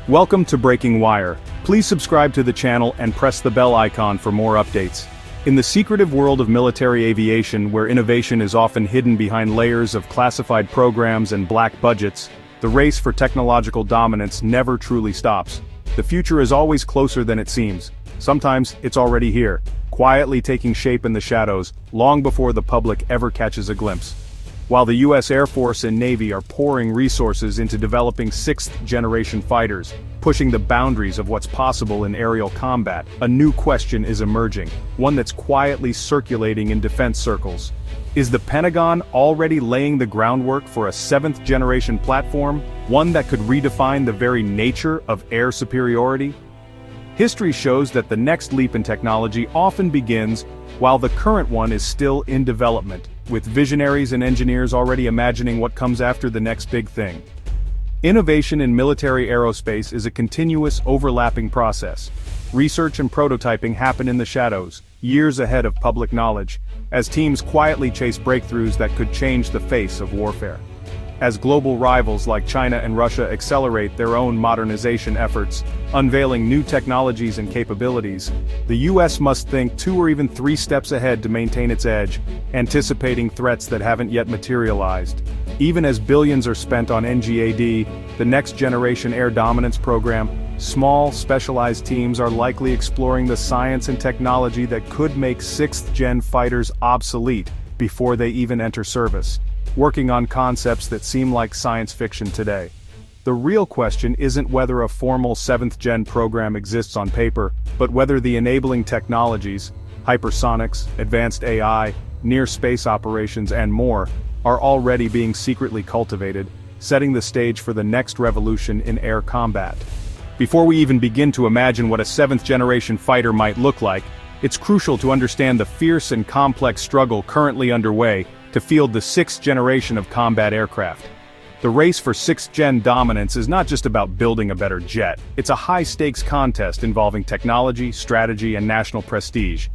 Welcome to Breaking Wire. Please subscribe to the channel and press the bell icon for more updates. In the secretive world of military aviation, where innovation is often hidden behind layers of classified programs and black budgets, the race for technological dominance never truly stops. The future is always closer than it seems. Sometimes it's already here, quietly taking shape in the shadows, long before the public ever catches a glimpse. While the U.S. Air Force and Navy are pouring resources into developing sixth-generation fighters, pushing the boundaries of what's possible in aerial combat, a new question is emerging, one that's quietly circulating in defense circles. Is the Pentagon already laying the groundwork for a seventh-generation platform, one that could redefine the very nature of air superiority? History shows that the next leap in technology often begins while the current one is still in development, with visionaries and engineers already imagining what comes after the next big thing. Innovation in military aerospace is a continuous, overlapping process. Research and prototyping happen in the shadows, years ahead of public knowledge, as teams quietly chase breakthroughs that could change the face of warfare. As global rivals like China and Russia accelerate their own modernization efforts, unveiling new technologies and capabilities, the U.S. must think 2 or even 3 steps ahead to maintain its edge, anticipating threats that haven't yet materialized. Even as billions are spent on NGAD, the Next Generation Air Dominance program, small, specialized teams are likely exploring the science and technology that could make 6th-gen fighters obsolete before they even enter service, working on concepts that seem like science fiction today. The real question isn't whether a formal 7th-gen program exists on paper, but whether the enabling technologies, hypersonics, advanced AI, near-space operations and more, are already being secretly cultivated, setting the stage for the next revolution in air combat. Before we even begin to imagine what a 7th-generation fighter might look like, it's crucial to understand the fierce and complex struggle currently underway to field the 6th generation of combat aircraft. The race for 6th-gen dominance is not just about building a better jet, it's a high-stakes contest involving technology, strategy, and national prestige.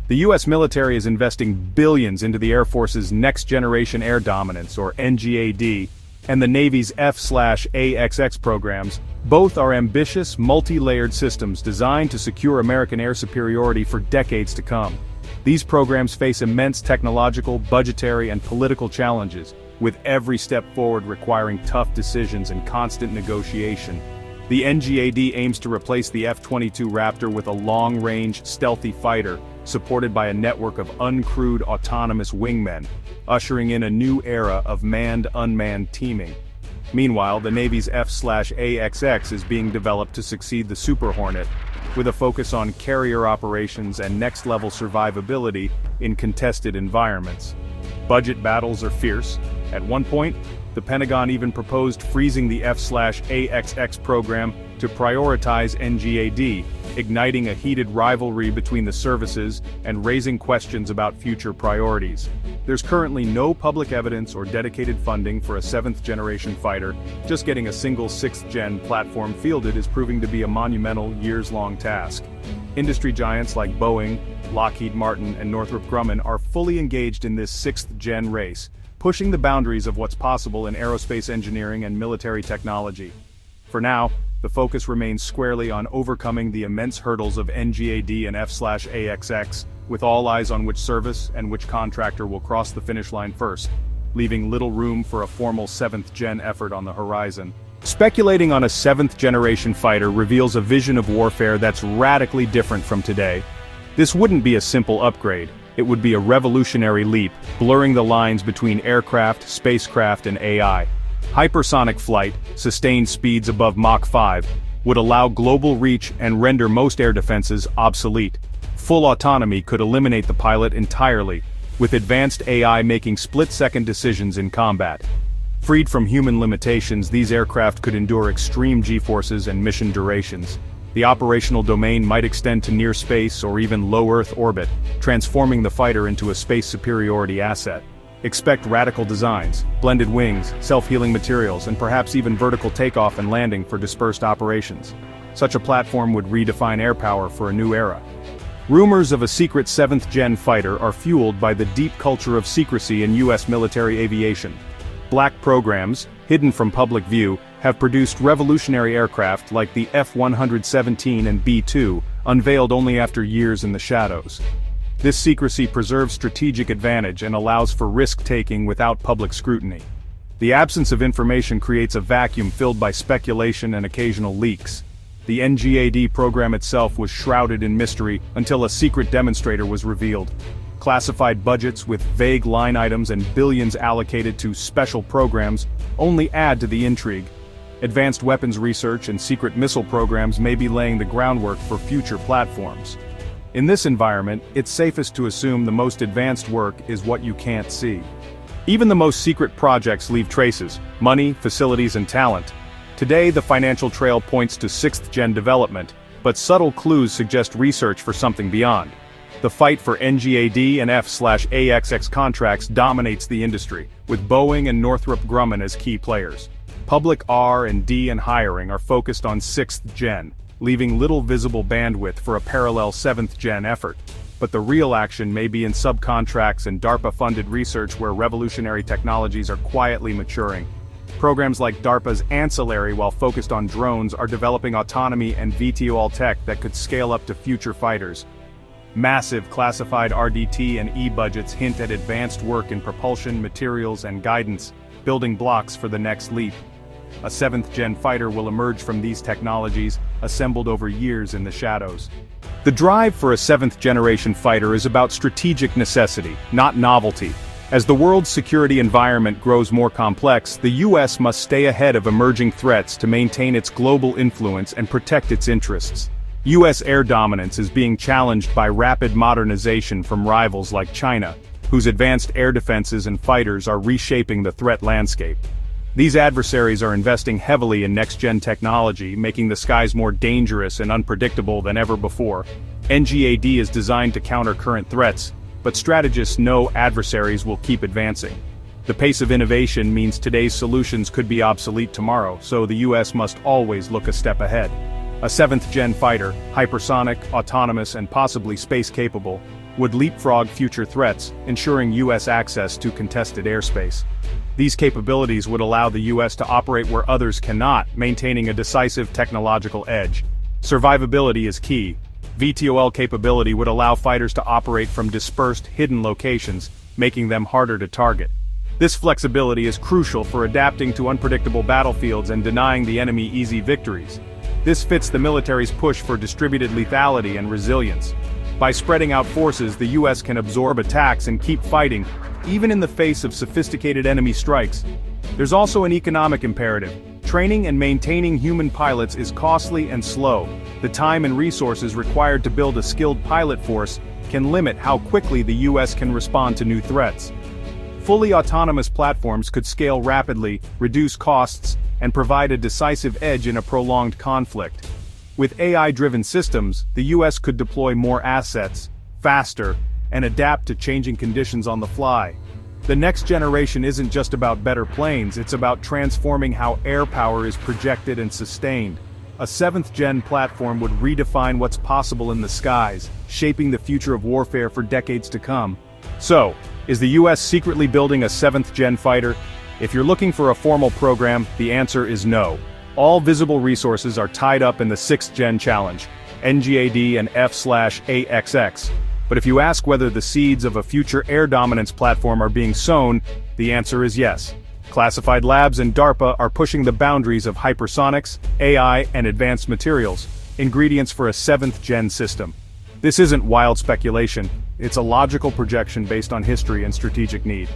The U.S. military is investing billions into the Air Force's Next-Generation Air Dominance, or NGAD, and the Navy's F/A-XX programs. Both are ambitious, multi-layered systems designed to secure American air superiority for decades to come. These programs face immense technological, budgetary, and political challenges, with every step forward requiring tough decisions and constant negotiation. The NGAD aims to replace the F-22 Raptor with a long-range, stealthy fighter, supported by a network of uncrewed autonomous wingmen, ushering in a new era of manned-unmanned teaming. Meanwhile, the Navy's F/A-XX is being developed to succeed the Super Hornet, with a focus on carrier operations and next-level survivability in contested environments. Budget battles are fierce. At one point, the Pentagon even proposed freezing the F/A-XX program to prioritize NGAD, igniting a heated rivalry between the services and raising questions about future priorities. There's currently no public evidence or dedicated funding for a 7th-generation fighter. Just getting a single 6th-gen platform fielded is proving to be a monumental, years-long task. Industry giants like Boeing, Lockheed Martin, and Northrop Grumman are fully engaged in this 6th-gen race, pushing the boundaries of what's possible in aerospace engineering and military technology. For now, the focus remains squarely on overcoming the immense hurdles of NGAD and F/A-XX, with all eyes on which service and which contractor will cross the finish line first, leaving little room for a formal 7th-gen effort on the horizon. Speculating on a 7th-generation fighter reveals a vision of warfare that's radically different from today. This wouldn't be a simple upgrade. It would be a revolutionary leap, blurring the lines between aircraft, spacecraft, and AI. Hypersonic flight, sustained speeds above Mach 5, would allow global reach and render most air defenses obsolete. Full autonomy could eliminate the pilot entirely, with advanced AI making split-second decisions in combat. Freed from human limitations, these aircraft could endure extreme G-forces and mission durations. The operational domain might extend to near space or even low Earth orbit, transforming the fighter into a space superiority asset. Expect radical designs, blended wings, self-healing materials, and perhaps even vertical takeoff and landing for dispersed operations. Such a platform would redefine air power for a new era. Rumors of a secret 7th-gen fighter are fueled by the deep culture of secrecy in U.S. military aviation. Black programs, hidden from public view, have produced revolutionary aircraft like the F-117 and B-2, unveiled only after years in the shadows. This secrecy preserves strategic advantage and allows for risk-taking without public scrutiny. The absence of information creates a vacuum filled by speculation and occasional leaks. The NGAD program itself was shrouded in mystery until a secret demonstrator was revealed. Classified budgets with vague line items and billions allocated to special programs only add to the intrigue. Advanced weapons research and secret missile programs may be laying the groundwork for future platforms. In this environment, it's safest to assume the most advanced work is what you can't see. Even the most secret projects leave traces: money, facilities, and talent. Today, the financial trail points to 6th-gen development, but subtle clues suggest research for something beyond. The fight for NGAD and F/AXX contracts dominates the industry, with Boeing and Northrop Grumman as key players. Public R&D and hiring are focused on 6th-gen, leaving little visible bandwidth for a parallel 7th-gen effort. But the real action may be in subcontracts and DARPA-funded research where revolutionary technologies are quietly maturing. Programs like DARPA's Ancillary, while focused on drones, are developing autonomy and VTOL tech that could scale up to future fighters. Massive classified RDT and E budgets hint at advanced work in propulsion, materials, and guidance, building blocks for the next leap. A 7th-gen fighter will emerge from these technologies, assembled over years in the shadows. The drive for a 7th-generation fighter is about strategic necessity, not novelty. As the world's security environment grows more complex, the US must stay ahead of emerging threats to maintain its global influence and protect its interests. US air dominance is being challenged by rapid modernization from rivals like China, whose advanced air defenses and fighters are reshaping the threat landscape. These adversaries are investing heavily in next-gen technology, making the skies more dangerous and unpredictable than ever before. NGAD is designed to counter current threats, but strategists know adversaries will keep advancing. The pace of innovation means today's solutions could be obsolete tomorrow, so the US must always look a step ahead. A 7th-gen fighter, hypersonic, autonomous, and possibly space-capable, would leapfrog future threats, ensuring US access to contested airspace. These capabilities would allow the US to operate where others cannot, maintaining a decisive technological edge. Survivability is key. VTOL capability would allow fighters to operate from dispersed, hidden locations, making them harder to target. This flexibility is crucial for adapting to unpredictable battlefields and denying the enemy easy victories. This fits the military's push for distributed lethality and resilience. By spreading out forces, the US can absorb attacks and keep fighting, even in the face of sophisticated enemy strikes. There's also an economic imperative. Training and maintaining human pilots is costly and slow. The time and resources required to build a skilled pilot force can limit how quickly the US can respond to new threats. Fully autonomous platforms could scale rapidly, reduce costs, and provide a decisive edge in a prolonged conflict. With AI-driven systems, the US could deploy more assets, faster, and adapt to changing conditions on the fly. The next generation isn't just about better planes, it's about transforming how air power is projected and sustained. A 7th-gen platform would redefine what's possible in the skies, shaping the future of warfare for decades to come. So, is the US secretly building a 7th-gen fighter? If you're looking for a formal program, the answer is no. All visible resources are tied up in the 6th-gen challenge, NGAD and F/AXX. But if you ask whether the seeds of a future air dominance platform are being sown, the answer is yes. Classified labs and DARPA are pushing the boundaries of hypersonics, AI, and advanced materials, ingredients for a 7th-gen system. This isn't wild speculation, it's a logical projection based on history and strategic need.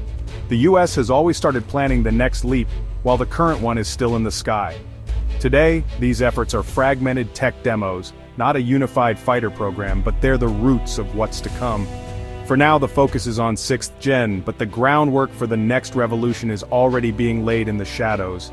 The US has always started planning the next leap, while the current one is still in the sky. Today, these efforts are fragmented tech demos, not a unified fighter program, but they're the roots of what's to come. For now, the focus is on 6th gen, but the groundwork for the next revolution is already being laid in the shadows.